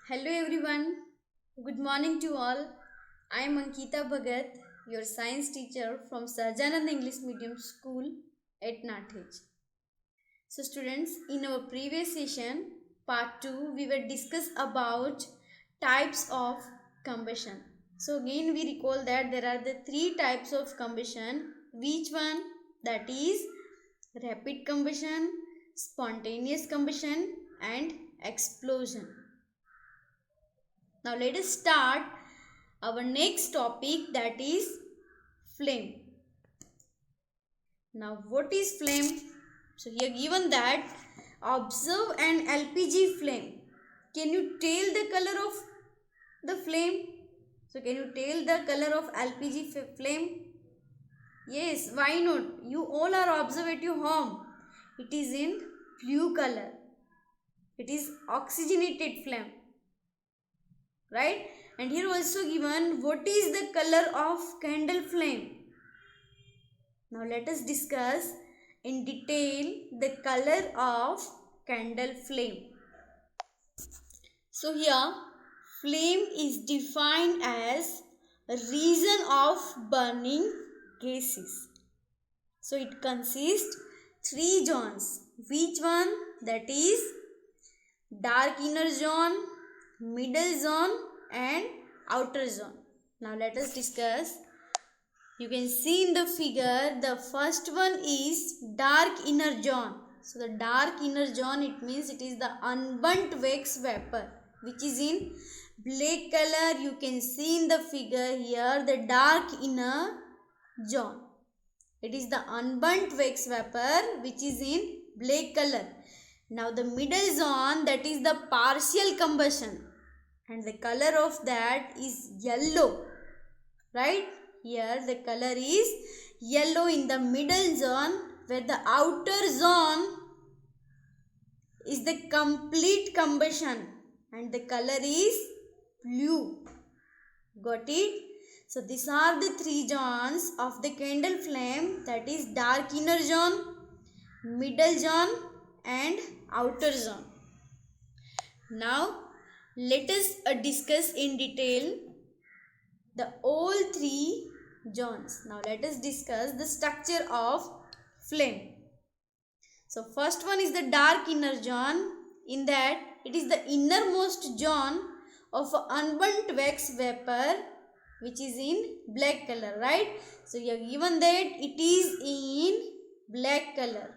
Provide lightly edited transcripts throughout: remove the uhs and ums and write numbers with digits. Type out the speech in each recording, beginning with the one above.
Hello everyone. Good morning to all. I am Ankita Bhagat, your science teacher from Sajanand English Medium School at Nathej. So students, in our previous session, part 2, we were discuss about types of combustion. So again we recall that there are the three types of combustion. Which one? That is rapid combustion, spontaneous combustion and explosion. Now let us start our next topic, that is flame. Now what is flame? So here given that observe an LPG flame. Can you tell the color of the flame? So can you tell the color of LPG flame? Yes, why not? You all are observe at your home. It is in blue color. It is oxygenated flame. Right? And here also given what is the color of candle flame. Now let us discuss in detail the color of candle flame. So here flame is defined as a region of burning gases. So it consists three zones. Which one? That is dark inner zone, middle zone and outer zone. Now let us discuss. You can see in the figure the first one is dark inner zone. So the dark inner zone, it means it is the unburnt wax vapor which is in black color. You can see in the figure here the dark inner zone. It is the unburnt wax vapor which is in black color. Now the middle zone, that is the partial combustion and the color of that is yellow. Right? Here the color is yellow in the middle zone, where the outer zone is the complete combustion and the color is blue. Got it? So these are the three zones of the candle flame, that is dark inner zone, middle zone and outer zone. Now let us discuss in detail the all three zones. Now let us discuss the structure of flame. So first one is the dark inner zone. In that it is the innermost zone of unburnt wax vapor which is in black color, right? So you have given that it is in black color.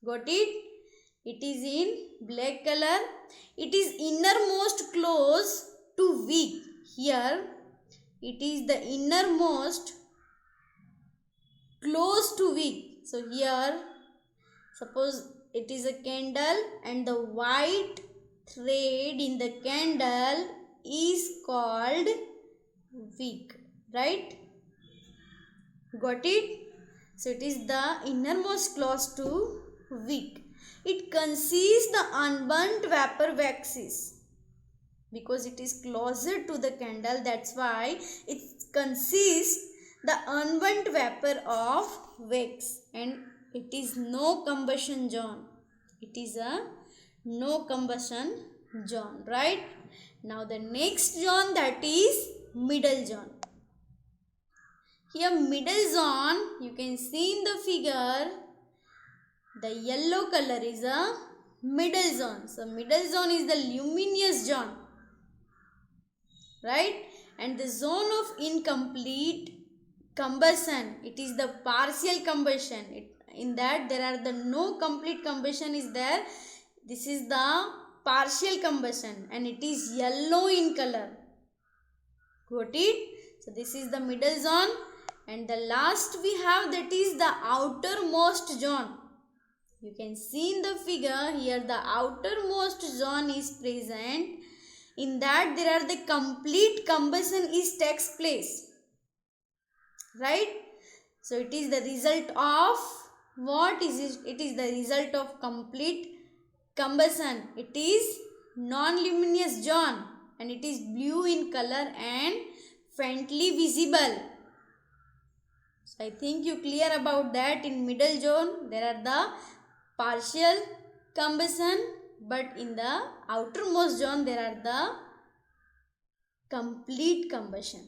Got it? It is in black color. It is innermost close to wick. Here it is the innermost close to wick. So here suppose it is a candle and the white thread in the candle is called wick, right? Got it? So it is the innermost close to wick. It conceals the unburnt vapor waxes because it is closer to the candle, that's why it consists the unburnt vapor of wax and it is no combustion zone. It is a no combustion zone, right? Now the next zone, that is middle zone. Here middle zone, you can see in the figure the yellow color is a middle zone. So middle zone is the luminous zone, right? And the zone of incomplete combustion, it is the partial combustion. In that there are the no complete combustion is there. This is the partial combustion and it is yellow in color. Got it? So this is the middle zone and the last we have, that is the outermost zone. You can see in the figure here the outermost zone is present. In that there are the complete combustion is takes place, right? So it is the result of what is it? It is the result of complete combustion. It is non-luminous zone and it is blue in color and faintly visible. So I think you clear about that. In middle zone there are the partial combustion, but in the outermost zone there are the complete combustion.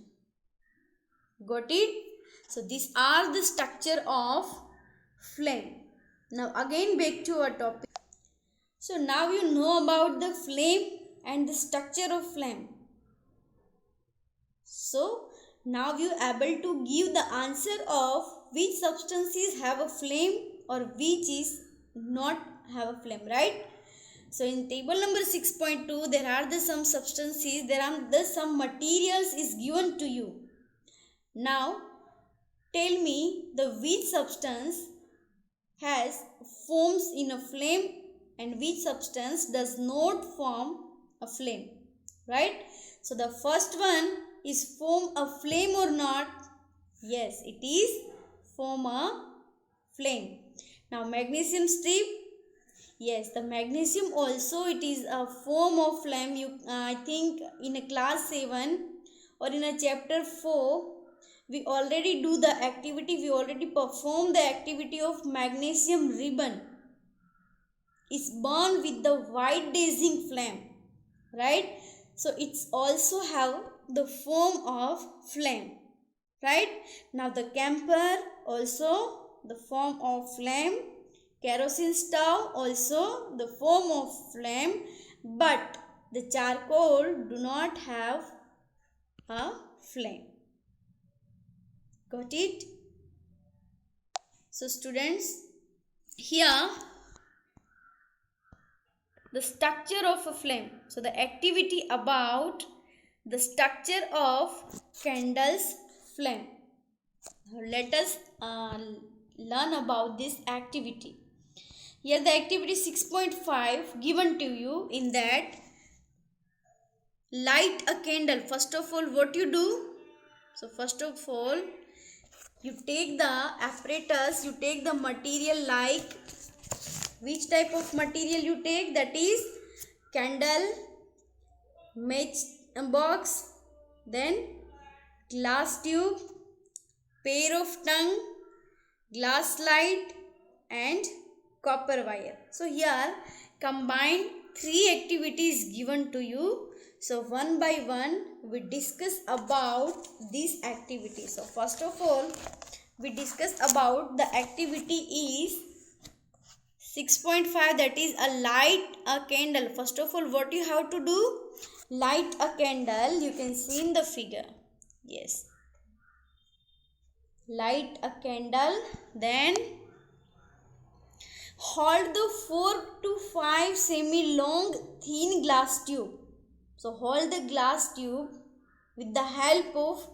Got it? So these are the structure of flame. Now again back to our topic. So now you know about the flame and the structure of flame. So now you are able to give the answer of which substances have a flame or which is not have a flame, right? So in table number 6.2 there are the some substances, there are the some materials is given to you. Now tell me the which substance has forms in a flame and which substance does not form a flame, right? So the first one is form a flame or not? Yes, it is form a flame. Now magnesium strip, yes, the magnesium also it is a form of flame. You I think in a class 7 or in a chapter 4 we already do the activity, we already perform the activity of magnesium ribbon. It's burned with the white dazing flame, right? So it's also have the form of flame, right? Now the camphor also the form of flame, kerosene stove also the form of flame, but the charcoal do not have a flame. Got it? So students, here the structure of a flame. So the activity about the structure of candle's flame. Now let us learn about this activity. Here the activity 6.5 given to you, in that light a candle. First of all what you do? So first of all you take the apparatus, you take the material, like which type of material you take? That is candle, match box, then glass tube, pair of tongue, glass light and copper wire. So here combined 3 activities given to you. So one by one we discuss about this activity. So first of all we discuss about the activity is 6.5, that is a light a candle. First of all what you have to do? Light a candle. You can see in the figure. Yes, light a candle, then hold the 4 to 5 semi long thin glass tube. So hold the glass tube with the help of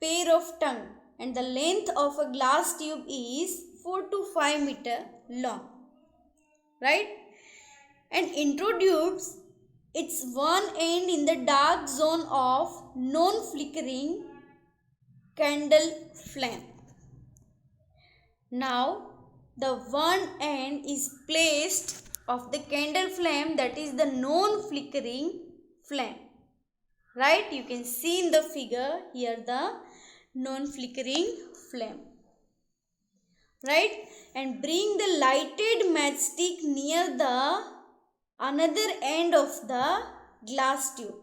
pair of tongue, and the length of a glass tube is 4 to 5 meter long, right? And introduce its one end in the dark zone of non-flickering candle flame. Now the one end is placed of the candle flame, that is the non-flickering flame, right? You can see in the figure here the non-flickering flame, right? And bring the lighted matchstick near the another end of the glass tube.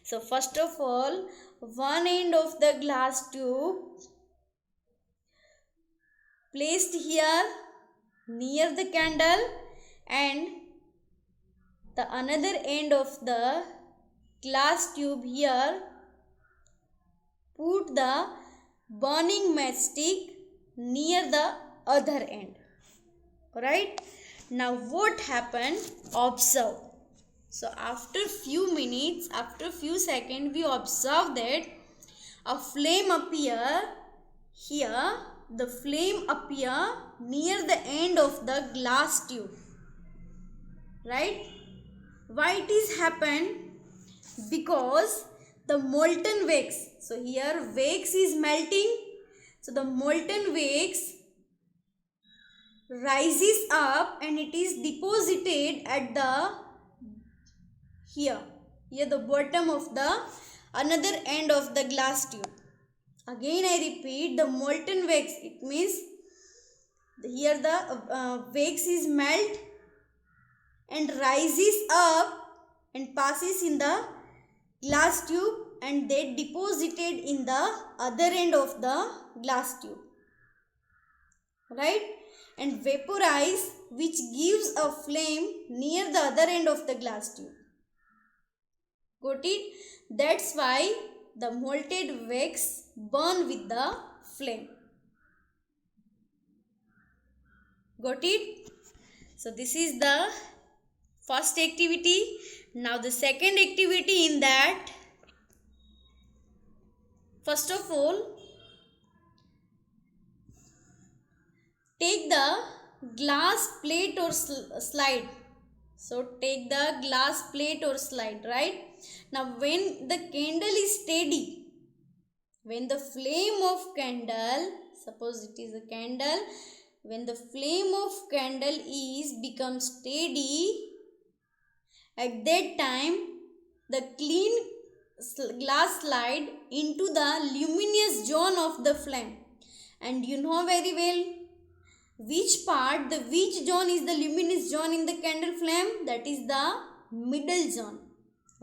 So first of all one end of the glass tube placed here near the candle, and the another end of the glass tube here put the burning matchstick near the other end, right? Now what happened? Observe. So after few minutes, after few seconds, we observe that a flame appear here. The flame appear near the end of the glass tube, right? Why it is happened? Because the molten wax. So here wax is melting. So the molten wax rises up and it is deposited at the here the bottom of the another end of the glass tube. Again I repeat, the molten wax, it means here the wax is melt and rises up and passes in the glass tube and they deposited in the other end of the glass tube, right, and vaporize, which gives a flame near the other end of the glass tube. Got it? That's why the molten wax burn with the flame. Got it? So this is the first activity. Now the second activity in that, first of all, take the glass plate or slide. So take the glass plate or slide, right? Now when the candle is steady, when the flame of candle, suppose it is a candle, when the flame of candle is become steady, at that time the clean glass slide into the luminous zone of the flame. And you know very well which zone is the luminous zone in the candle flame? That is the middle zone,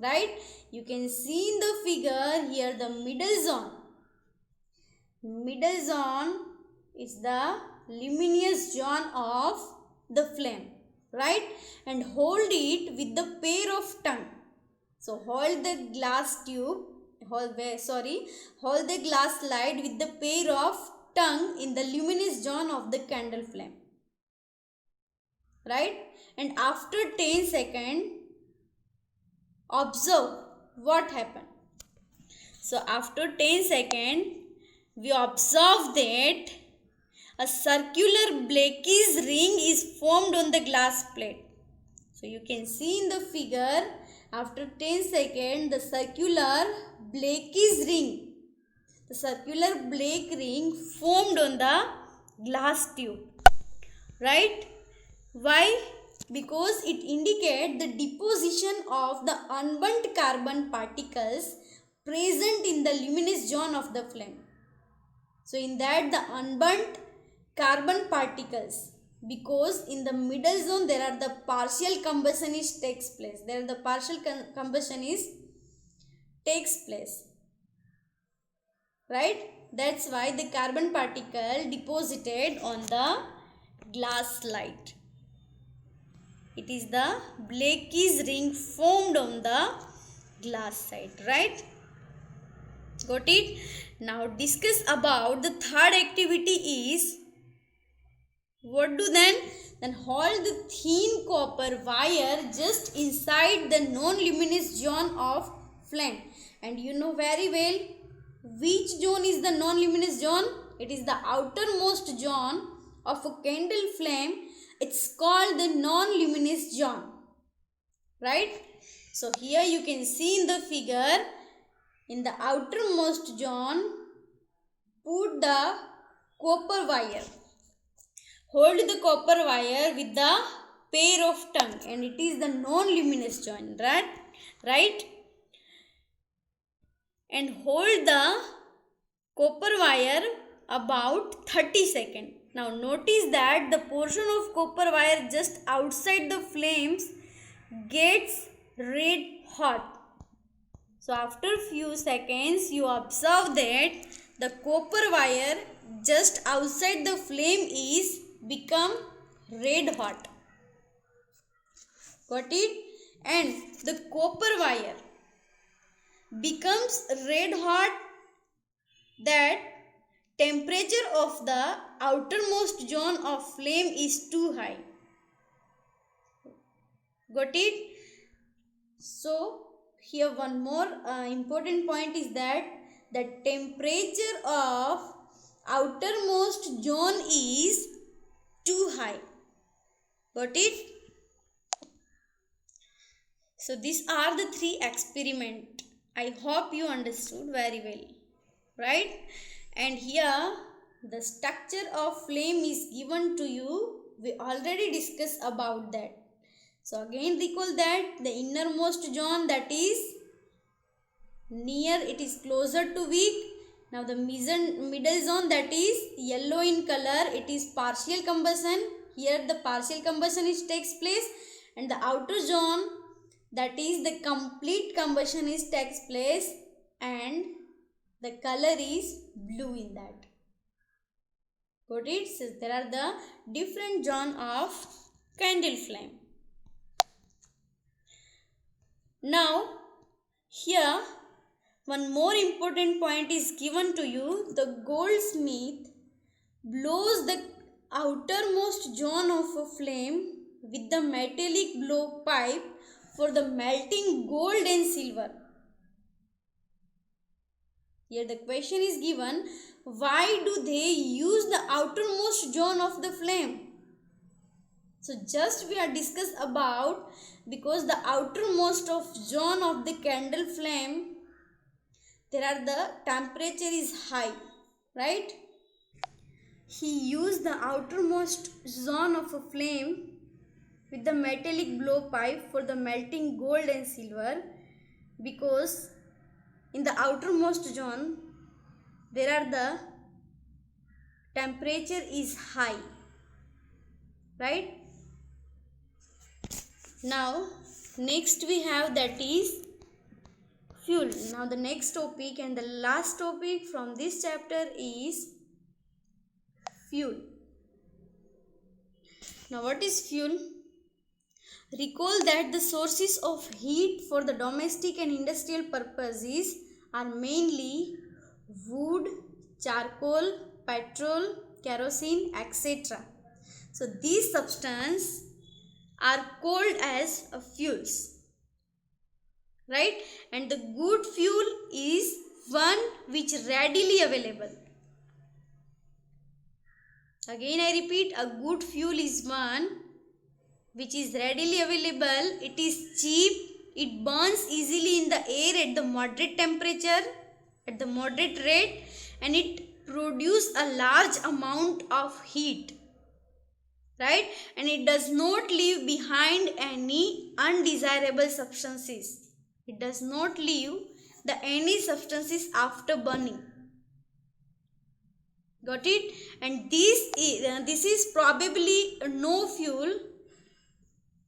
right? You can see in the figure here the middle zone. Middle zone is the luminous zone of the flame, right? And hold it with the pair of tongue. So hold the glass tube, hold the glass slide with the pair of tongue in the luminous zone of the candle flame, right? And after 10 seconds, observe what happened. So after 10 seconds, we observe that a circular blackish ring is formed on the glass plate. So you can see in the figure, after 10 seconds, the circular blackish ring, the circular black ring formed on the glass tube, right? Why? Because it indicates the deposition of the unburnt carbon particles present in the luminous zone of the flame. So in that the unburnt carbon particles, because in the middle zone there are the partial combustion is takes place. There the partial combustion is takes place, right? That's why the carbon particle deposited on the glass slide. It is the blackish ring formed on the glass side, right? Got it? Now discuss about the third activity is, what do then? Then hold the thin copper wire just inside the non-luminous zone of flame. And you know very well which zone is the non-luminous zone? It is the outermost zone of a candle flame. It's called the non-luminous zone, right? So here you can see in the figure, in the outermost zone, put the copper wire. Hold the copper wire with the pair of tongue, and it is the non-luminous zone, right? And hold the copper wire about 30 seconds. Now notice that the portion of copper wire just outside the flames gets red hot. So after few seconds you observe that the copper wire just outside the flame is become red hot. Got it? And the copper wire becomes red hot, that temperature of the outermost zone of flame is too high. Got it? So here one more important point is that the temperature of outermost zone is too high. Got it? So these are the three experiments. I hope you understood very well, right? And here the structure of flame is given to you. We already discussed about that. So again recall that the innermost zone, that is near, it is closer to wick. Now the middle zone, that is yellow in color, it is partial combustion. Here the partial combustion takes place. and the outer zone, that is the complete combustion is takes place, and the color is blue in that. Got it? So there are the different zone of candle flame. Now here one more important point is given to you. The goldsmith blows the outermost zone of a flame with the metallic blowpipe for the melting gold and silver. Here the question is given, why do they use the outermost zone of the flame? So just we are discussed about, because the outermost of zone of the candle flame, there are the temperature is high, right? He used the outermost zone of a flame with the metallic blowpipe for the melting gold and silver, because in the outermost zone there are the temperature is high, right? Now next we have, that is fuel. Now the next topic and the last topic from this chapter is fuel. Now what is fuel? Recall that the sources of heat for the domestic and industrial purposes are mainly wood, charcoal, petrol, kerosene, etc. So these substances are called as fuels, right? And the good fuel is one which readily available. Again I repeat, a good fuel is one which is readily available, it is cheap, it burns easily in the air at the moderate temperature, at the moderate rate, and it produces a large amount of heat, right? And it does not leave behind any undesirable substances. It does not leave any substances after burning. Got it? And this is probably no fuel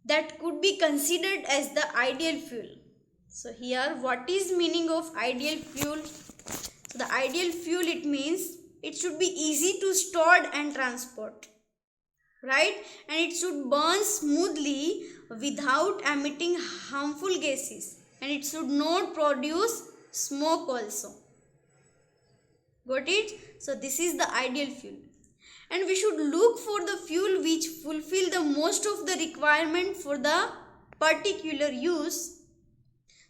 that could be considered as the ideal fuel. So here, what is meaning of ideal fuel? So the ideal fuel, it means it should be easy to store and transport, right? And it should burn smoothly without emitting harmful gases, and it should not produce smoke also. Got it? So this is the ideal fuel. And we should look for the fuel which fulfill the most of the requirement for the particular use.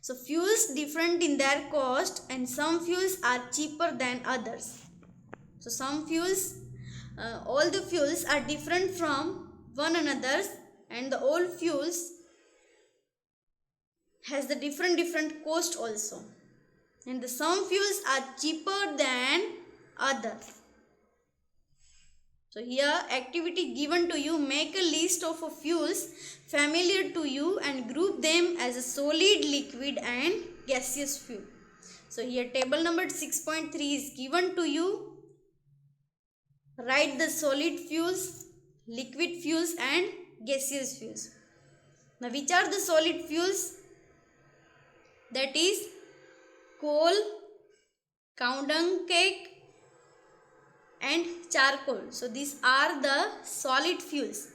So fuels different in their cost, and some fuels are cheaper than others. So some fuels, all the fuels are different from one another, and the all fuels has the different cost also. And the some fuels are cheaper than others. So here activity given to you, make a list of fuels familiar to you and group them as a solid, liquid and gaseous fuel. So here table number 6.3 is given to you. Write the solid fuels, liquid fuels and gaseous fuels. Now which are the solid fuels? That is coal, cow dung cake and charcoal. So these are the solid fuels.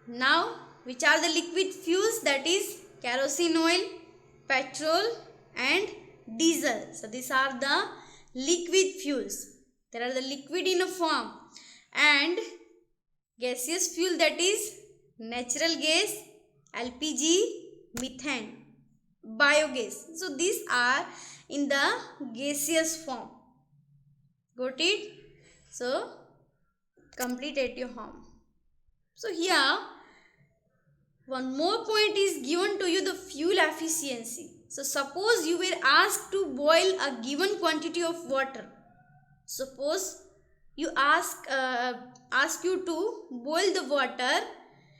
Now which are the liquid fuels? That is kerosene oil, petrol and diesel. So these are the liquid fuels. There are the liquid in a form. And gaseous fuel, that is natural gas, LPG, methane, biogas. So these are in the gaseous form. Got it? So complete at your home. So here one more point is given to you, the fuel efficiency. So suppose you were asked to boil a given quantity of water. Suppose you ask you to boil the water,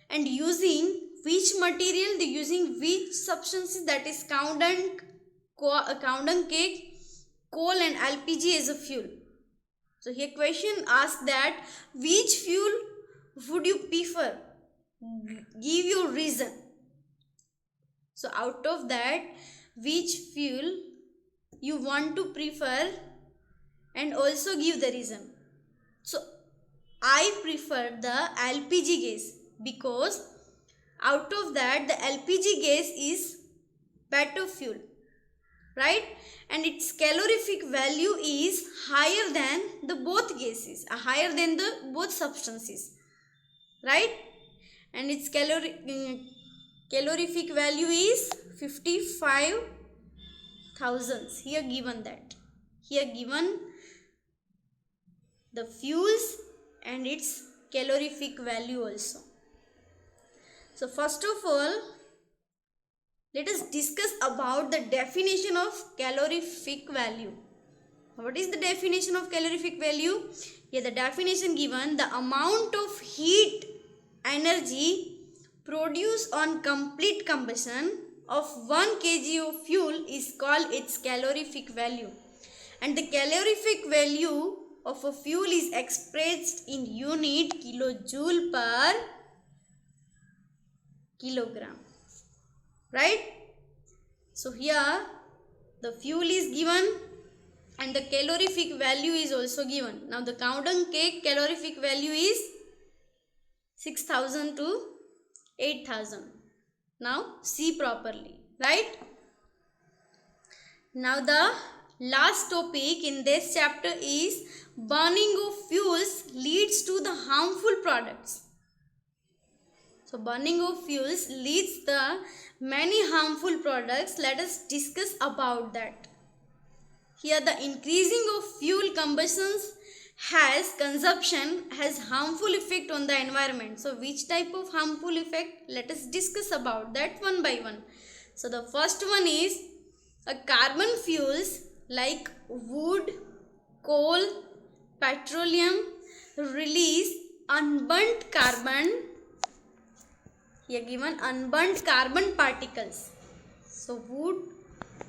and using which material, using which substances, that is cow dung cake, coal and LPG as a fuel. So here question asks that which fuel would you prefer? Give your reason. So out of that, which fuel you want to prefer, and also give the reason. So I prefer the LPG gas because out of that the LPG gas is better fuel, right? And its calorific value is higher than the both gases, higher than the both substances, right? And its calorific value is 55,000. Here given that. Here given the fuels and its calorific value also. So first of all, let us discuss about the definition of calorific value. What is the definition of calorific value? Here the definition given: the amount of heat energy produced on complete combustion of 1 kg of fuel is called its calorific value. And the calorific value of a fuel is expressed in unit kilojoule per kilogram, right? So here the fuel is given and the calorific value is also given. Now the Cowden cake calorific value is 6,000 to 8,000. Now see properly, right? Now the last topic in this chapter is burning of fuels leads to the harmful products. So burning of fuels leads the many harmful products. Let us discuss about that. Here the increasing of fuel combustions consumption has harmful effect on the environment. So which type of harmful effect? Let us discuss about that one by one. So the first one is carbon fuels like wood, coal, petroleum release unburnt carbon. Here given unburnt carbon particles. So wood,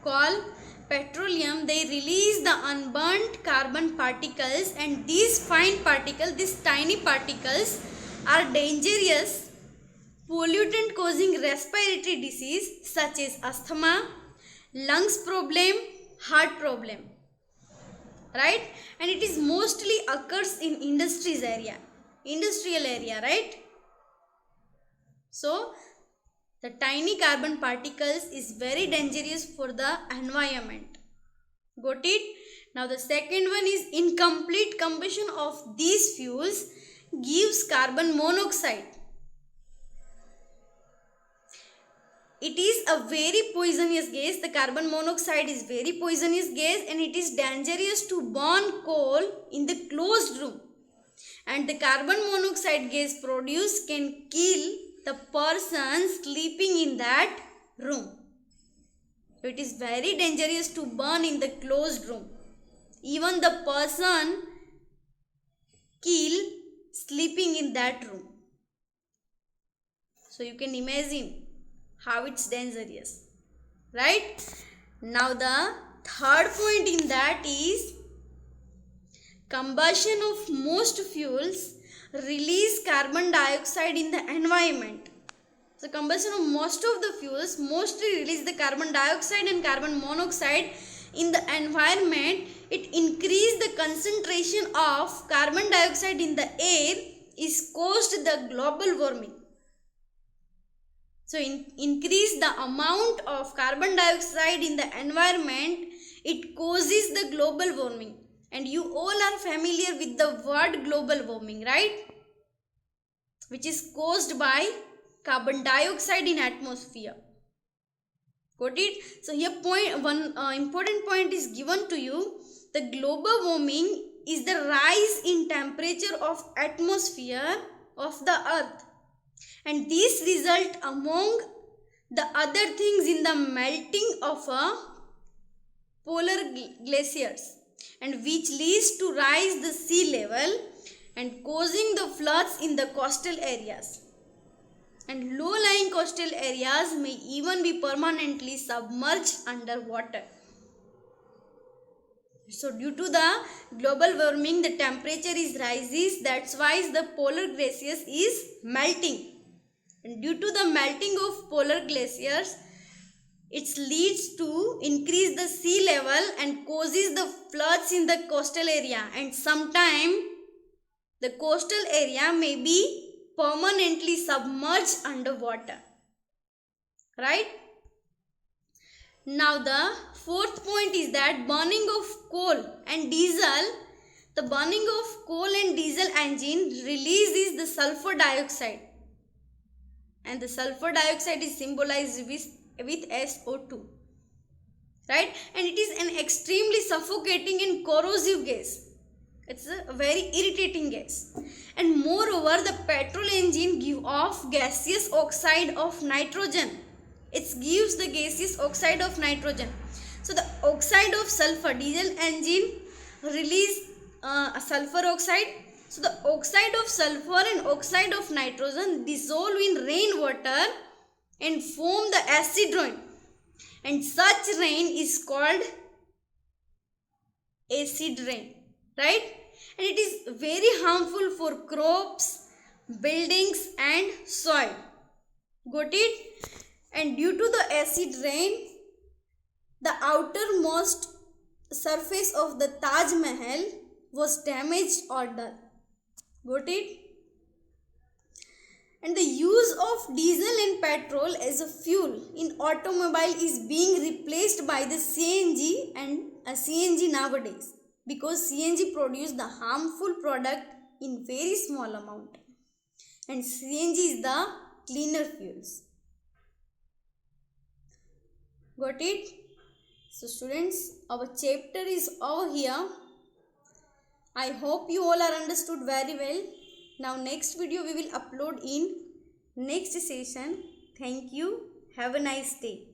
coal, petroleum, they release the unburnt carbon particles, and these fine particles, these tiny particles are dangerous pollutant causing respiratory disease such as asthma, lungs problem, heart problem, right? And it is mostly occurs in industrial area, right? So the tiny carbon particles is very dangerous for the environment. Got it? Now the second one is incomplete combustion of these fuels gives carbon monoxide. It is a very poisonous gas. The carbon monoxide is very poisonous gas and it is dangerous to burn coal in the closed room. And the carbon monoxide gas produced can kill the person sleeping in that room. So it is very dangerous to burn in the closed room. Even the person kill sleeping in that room. So you can imagine how it's dangerous, right? Now the third point in that is combustion of most fuels release carbon dioxide in the environment. So combustion of most of the fuels mostly release the carbon dioxide and carbon monoxide in the environment. It increase the concentration of carbon dioxide in the air is caused the global warming. So increase the amount of carbon dioxide in the environment, it causes the global warming. And you all are familiar with the word global warming, right? Which is caused by carbon dioxide in atmosphere. Got it? So here one important point is given to you. The global warming is the rise in temperature of atmosphere of the earth. And this result among the other things in the melting of polar glaciers, and which leads to rise the sea level and causing the floods in the coastal areas. And low-lying coastal areas may even be permanently submerged under water. So due to the global warming, the temperature is rises. That's why the polar glaciers is melting. And due to the melting of polar glaciers, It leads to increase the sea level and causes the floods in the coastal area, and sometimes the coastal area may be permanently submerged underwater. Right? Now the fourth point is that burning of coal and diesel. The burning of coal and diesel engine releases the sulfur dioxide, and the sulfur dioxide is symbolized with SO2. Right? And it is an extremely suffocating and corrosive gas. It's a very irritating gas. And moreover, the petrol engine gives off gaseous oxide of nitrogen. It gives the gaseous oxide of nitrogen. So the oxide of sulfur, diesel engine release sulfur oxide. So the oxide of sulfur and oxide of nitrogen dissolve in rainwater and form the acid rain. And such rain is called acid rain. Right? And it is very harmful for crops, buildings and soil. Got it? And due to the acid rain, the outermost surface of the Taj Mahal was damaged or dull. Got it? And the use of diesel and petrol as a fuel in automobile is being replaced by the CNG and CNG nowadays, because CNG produce the harmful product in very small amount, and CNG is the cleaner fuels. Got it? So students, our chapter is over here. I hope you all are understood very well. Now next video we will upload in next session. Thank you. Have a nice day.